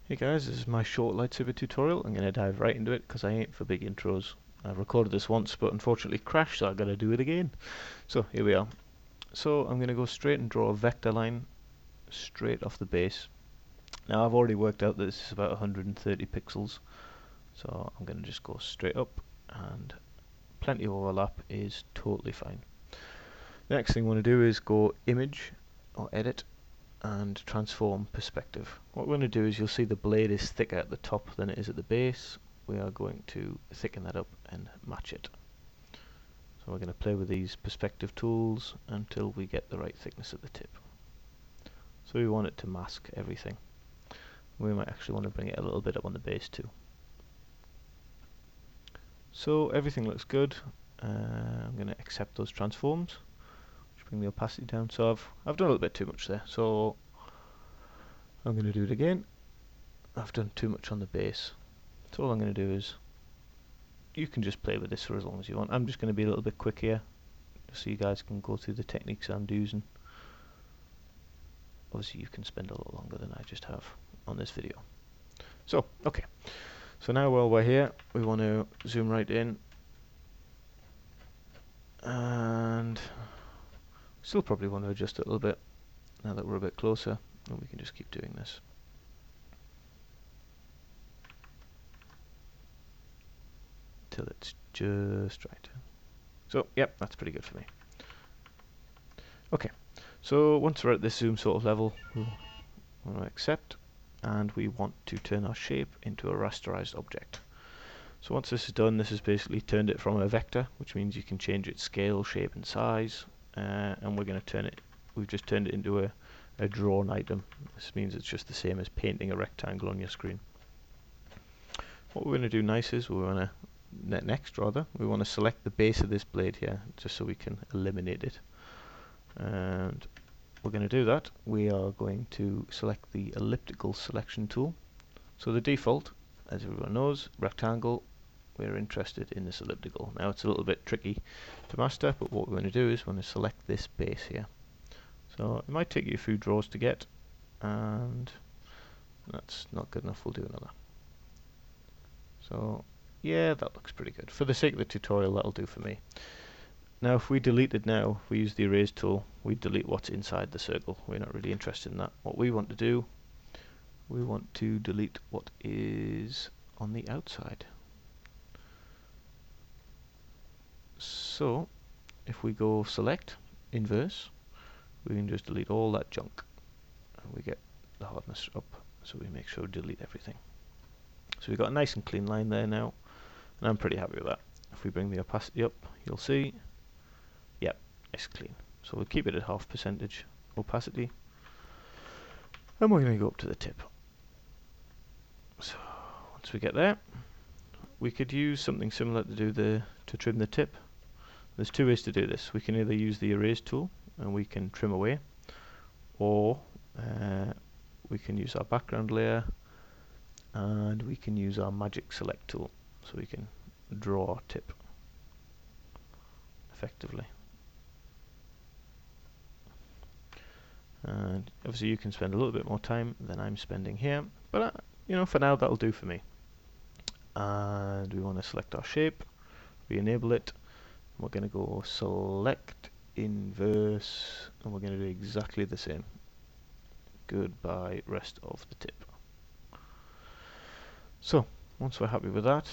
Hey guys, this is my short lightsaber tutorial. I'm going to dive right into it because I ain't for big intros. I've recorded this once but unfortunately crashed, so I've got to do it again. So here we are. So I'm going to go straight and draw a vector line straight off the base. Now I've already worked out that this is about 130 pixels, so I'm going to just go straight up, and plenty of overlap is totally fine. The next thing I want to do is go image or edit and transform perspective. What we're going to do is, you'll see the blade is thicker at the top than it is at the base. We are going to thicken that up and match it. So we're going to play with these perspective tools until we get the right thickness at the tip. So we want it to mask everything. We might actually want to bring it a little bit up on the base too. So everything looks good. I'm going to accept those transforms. Bring the opacity down. So I've done a little bit too much there, so I'm going to do it again. I've done too much on the base, so all I'm going to do is, you can just play with this for as long as you want. I'm just going to be a little bit quick here so you guys can go through the techniques I'm using. Obviously you can spend a lot longer than I just have on this video. So okay, so now while we're here, we want to zoom right in, and still probably want to adjust it a little bit now that we're a bit closer, and we can just keep doing this. Till it's just right. So yep, that's pretty good for me. Okay, so once we're at this zoom sort of level, we want to accept, and we want to turn our shape into a rasterized object. So once this is done, this has basically turned it from a vector, which means you can change its scale, shape and size, and we're going to turn it, we've just turned it into a drawn item. This means it's just the same as painting a rectangle on your screen. What we're going to do next is, we want to select the base of this blade here, just so we can eliminate it. And we're going to do that. We are going to select the elliptical selection tool. So the default, as everyone knows, rectangle. We're interested in this elliptical. Now it's a little bit tricky to master, but what we're going to do is we're going to select this base here. So it might take you a few draws to get, and that's not good enough. We'll do another. So yeah, that looks pretty good. For the sake of the tutorial, that'll do for me. Now if we delete it now, if we use the erase tool, we delete what's inside the circle. We're not really interested in that. What we want to do, we want to delete what is on the outside. So if we go select, inverse, we can just delete all that junk, and we get the hardness up, so we make sure to delete everything. So we've got a nice and clean line there now, and I'm pretty happy with that. If we bring the opacity up, you'll see, yep, it's clean. So we'll keep it at 0.5% opacity, and we're going to go up to the tip. So once we get there, we could use something similar to trim the tip. There's two ways to do this. We can either use the erase tool and we can trim away, or we can use our background layer and we can use our magic select tool, so we can draw our tip effectively. And obviously you can spend a little bit more time than I'm spending here, but you know, for now that'll do for me. And we want to select our shape, re-enable it, and we're going to go select, inverse, and we're going to do exactly the same. Goodbye rest of the tip. So once we're happy with that,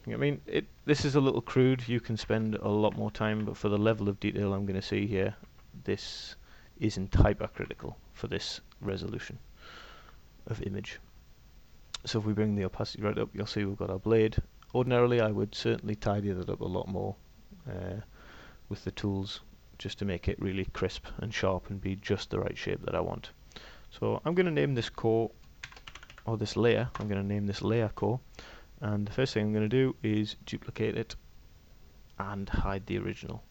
I mean, this is a little crude. You can spend a lot more time, but for the level of detail I'm going to see here, this isn't hypercritical for this resolution of image. So if we bring the opacity right up, you'll see we've got our blade. Ordinarily I would certainly tidy that up a lot more with the tools, just to make it really crisp and sharp and be just the right shape that I want. So I'm going to name this core, or this layer, I'm going to name this layer core, and the first thing I'm going to do is duplicate it and hide the original.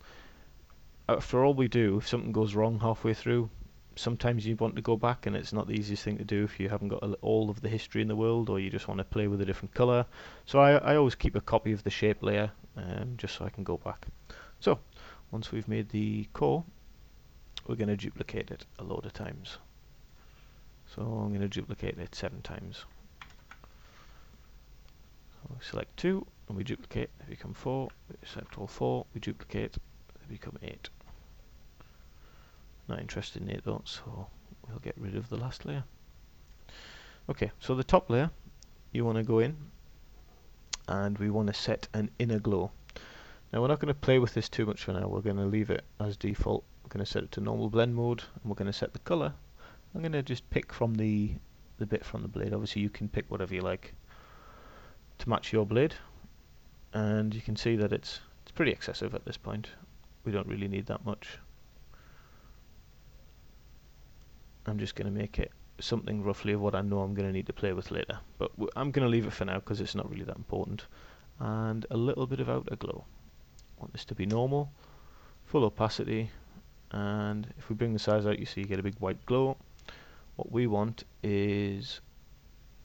After all we do, if something goes wrong halfway through, sometimes you want to go back, and it's not the easiest thing to do if you haven't got all of the history in the world, or you just want to play with a different color. So I always keep a copy of the shape layer, just so I can go back. So once we've made the core, we're going to duplicate it a load of times. So I'm going to duplicate it 7 times. we select 2 and we duplicate, they become 4. We select all 4, we duplicate, they become 8. Not interested in 8 though, so we'll get rid of the last layer. Okay, so the top layer, you want to go in and we want to set an inner glow. Now we're not going to play with this too much for now, we're going to leave it as default. We're going to set it to normal blend mode and we're going to set the colour. I'm going to just pick from the bit from the blade. Obviously you can pick whatever you like to match your blade, and you can see that it's pretty excessive at this point. We don't really need that much. I'm just going to make it something roughly of what I know I'm going to need to play with later, but I'm going to leave it for now because it's not really that important. And a little bit of outer glow. I want this to be normal, full opacity, and if we bring the size out you see you get a big white glow. What we want is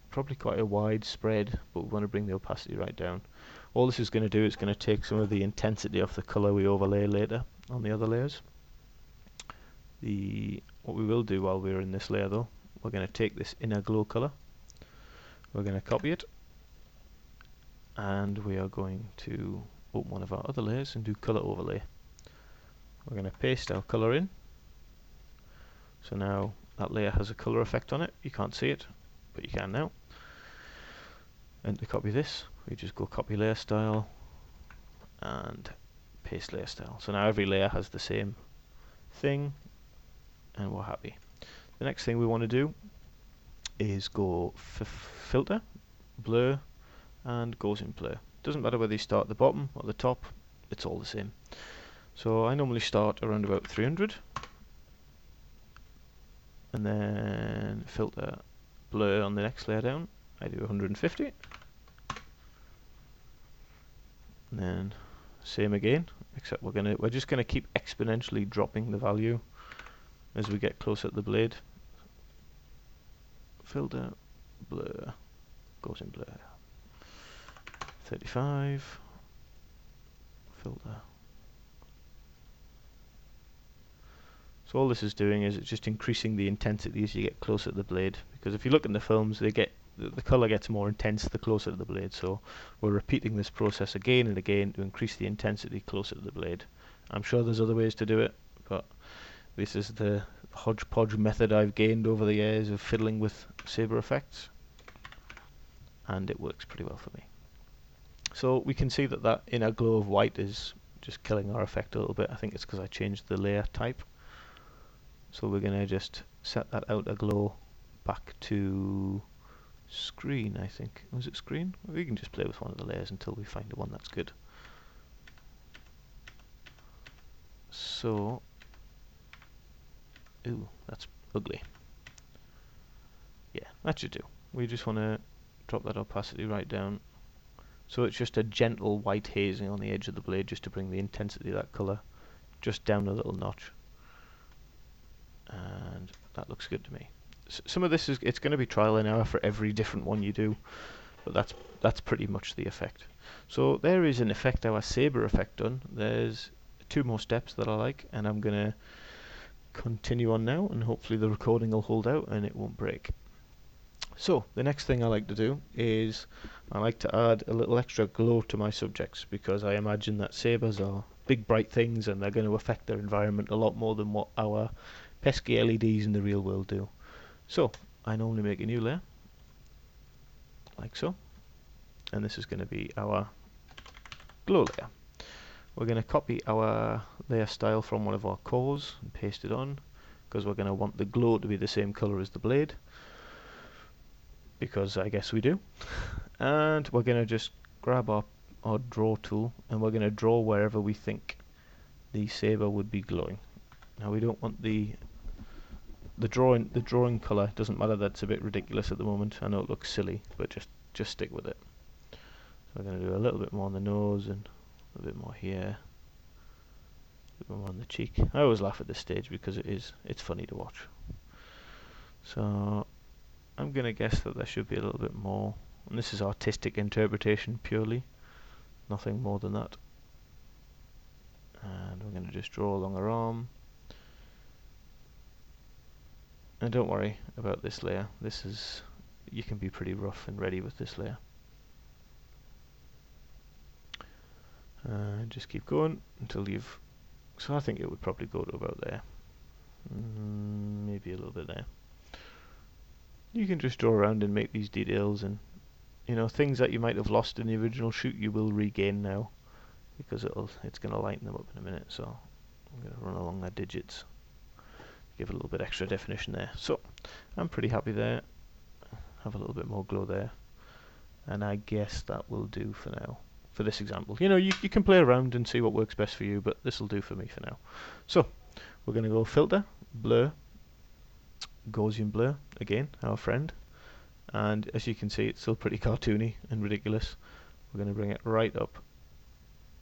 probably quite a wide spread, but we want to bring the opacity right down. All this is going to do is going to take some of the intensity off the colour we overlay later on the other layers. What we will do while we're in this layer though, we're going to take this inner glow colour, we're going to copy it, and we are going to open one of our other layers and do colour overlay. We're going to paste our colour in, so now that layer has a colour effect on it. You can't see it, but you can now. And to copy this, we just go copy layer style and paste layer style. So now every layer has the same thing and we're happy. The next thing we want to do is go filter, blur, and Gaussian blur. Doesn't matter whether you start at the bottom or the top, it's all the same. So I normally start around about 300 and then filter, blur on the next layer down. I do 150 and then same again, except we're just gonna keep exponentially dropping the value as we get closer to the blade. Filter, blur, Gaussian blur. 35, filter. So all this is doing is it's just increasing the intensity as you get closer to the blade, because if you look in the films, the colour gets more intense the closer to the blade, so we're repeating this process again and again to increase the intensity closer to the blade. I'm sure there's other ways to do it, but this is the hodgepodge method I've gained over the years of fiddling with saber effects, and it works pretty well for me. So we can see that that inner glow of white is just killing our effect a little bit. I think it's because I changed the layer type. So we're going to just set that outer glow back to screen, I think. Was it screen? We can just play with one of the layers until we find the one that's good. So, ooh, that's ugly. Yeah, that should do. We just want to drop that opacity right down. So it's just a gentle white hazing on the edge of the blade just to bring the intensity of that colour just down a little notch. And that looks good to me. Some of this it's going to be trial and error for every different one you do, but that's pretty much the effect. So there is in effect our saber effect done. There's 2 more steps that I like, and I'm going to continue on now, and hopefully the recording will hold out and it won't break. So the next thing I like to do is I like to add a little extra glow to my subjects, because I imagine that sabers are big bright things and they're going to affect their environment a lot more than what our pesky LEDs in the real world do. So I normally make a new layer like so, and this is going to be our glow layer. We're going to copy our layer style from one of our cores and paste it on, because we're going to want the glow to be the same colour as the blade, because I guess we do. And we're going to just grab our draw tool and we're going to draw wherever we think the saber would be glowing. Now we don't want the drawing colour, doesn't matter, that's a bit ridiculous at the moment. I know it looks silly, but just stick with it. So we're going to do a little bit more on the nose and a bit more here, a bit more on the cheek. I always laugh at this stage because it's funny to watch. So I'm going to guess that there should be a little bit more, and this is artistic interpretation purely, nothing more than that. And we're going to just draw along our arm. And don't worry about this layer. You can be pretty rough and ready with this layer. And just keep going until you've... So I think it would probably go to about there. Maybe a little bit there. You can just draw around and make these details, and you know, things that you might have lost in the original shoot you will regain now, because it's going to lighten them up in a minute. So I'm going to run along the digits, give it a little bit extra definition there. So I'm pretty happy there. Have a little bit more glow there, and I guess that will do for now for this example. You know, you can play around and see what works best for you, but this will do for me for now. So we're going to go filter, blur, Gaussian blur, again our friend, and as you can see it's still pretty cartoony and ridiculous. We're going to bring it right up,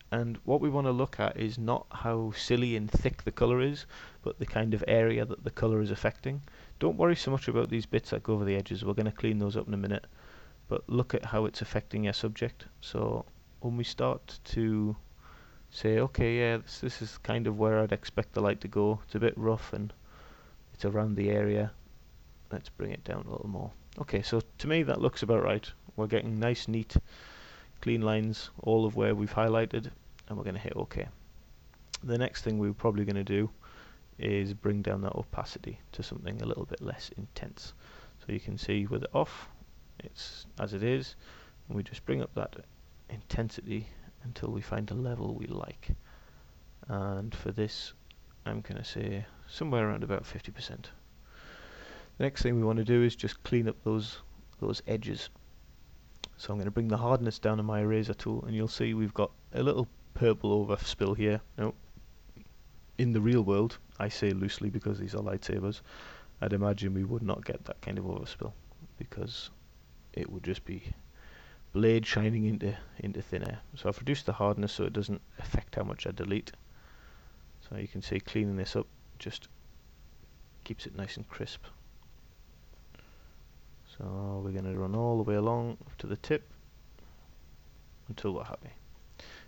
and what we want to look at is not how silly and thick the colour is, but the kind of area that the colour is affecting. Don't worry so much about these bits that go over the edges, we're going to clean those up in a minute, but look at how it's affecting your subject. So when we start to say, okay, yeah, this is kind of where I'd expect the light to go, it's a bit rough and it's around the area, let's bring it down a little more. Okay, so to me that looks about right. We're getting nice, neat, clean lines all of where we've highlighted, and we're going to hit OK. The next thing we're probably going to do is bring down that opacity to something a little bit less intense. So you can see with it off, it's as it is, and we just bring up that intensity until we find a level we like. And for this, I'm going to say somewhere around about 50%. The next thing we want to do is just clean up those edges. So I'm going to bring the hardness down on my eraser tool, and you'll see we've got a little purple overspill here. Now, in the real world, I say loosely because these are lightsabers, I'd imagine we would not get that kind of overspill, because it would just be blade shining into thin air. So I've reduced the hardness so it doesn't affect how much I delete. So you can see cleaning this up just keeps it nice and crisp. So we're going to run all the way along to the tip until we're happy.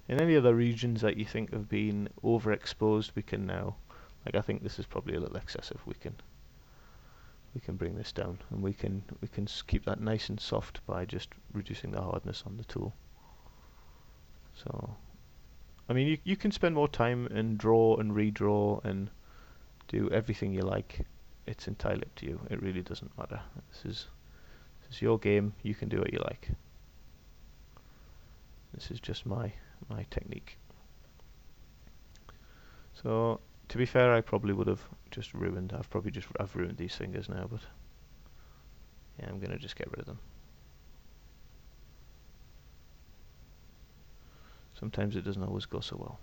In any other regions that you think have been overexposed, we can now, like I think this is probably a little excessive, we can bring this down, and we can keep that nice and soft by just reducing the hardness on the tool. So I mean, you can spend more time and draw and redraw and do everything you like. It's entirely up to you. It really doesn't matter. This is your game. You can do what you like. This is just my technique. So to be fair, I probably would have just ruined. I've ruined these fingers now, but yeah, I'm gonna just get rid of them. Sometimes it doesn't always go so well,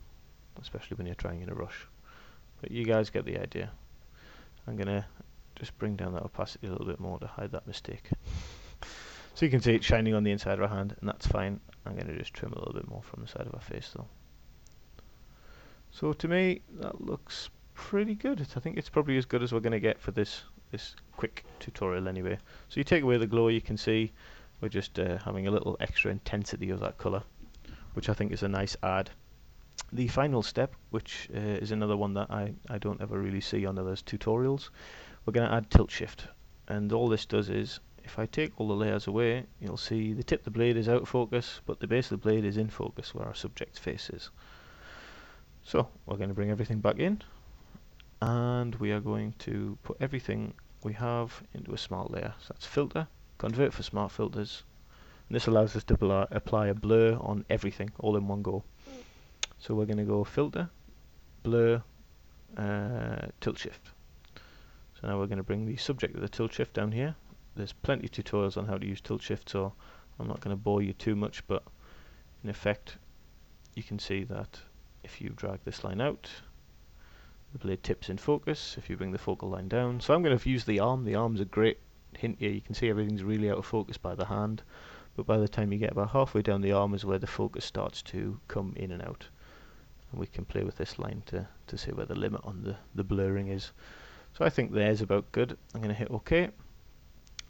especially when you're trying in a rush. But you guys get the idea. I'm gonna just bring down that opacity a little bit more to hide that mistake. So you can see it shining on the inside of our hand, and that's fine. I'm gonna just trim a little bit more from the side of our face though. So to me, that looks pretty good. I think it's probably as good as we're gonna get for this quick tutorial anyway. So you take away the glow, you can see we're just having a little extra intensity of that colour, which I think is a nice add. The final step, which is another one that I don't ever really see on others' tutorials, we're going to add tilt shift, and all this does is, if I take all the layers away, you'll see the tip of the blade is out of focus, but the base of the blade is in focus where our subject's face is. So we're going to bring everything back in, and we are going to put everything we have into a smart layer. So that's filter, convert for smart filters, and this allows us to apply a blur on everything all in one go. So we're going to go filter, blur, tilt shift. So now we're going to bring the subject of the tilt shift down here. There's plenty of tutorials on how to use tilt shift, so I'm not going to bore you too much, but in effect you can see that if you drag this line out, the blade tips in focus. If you bring the focal line down, so I'm going to use the arm's a great hint here. You can see everything's really out of focus by the hand, but by the time you get about halfway down the arm is where the focus starts to come in and out. And we can play with this line to see where the limit on the blurring is. So I think there's about good. I'm going to hit OK,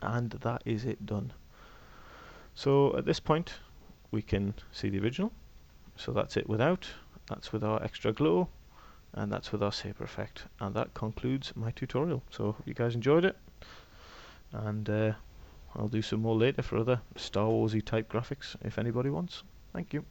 and that is it done. So at this point we can see the original. So that's it without, that's with our extra glow, and that's with our saber effect, and that concludes my tutorial. So hope you guys enjoyed it, and I'll do some more later for other Star Warsy type graphics if anybody wants. Thank you.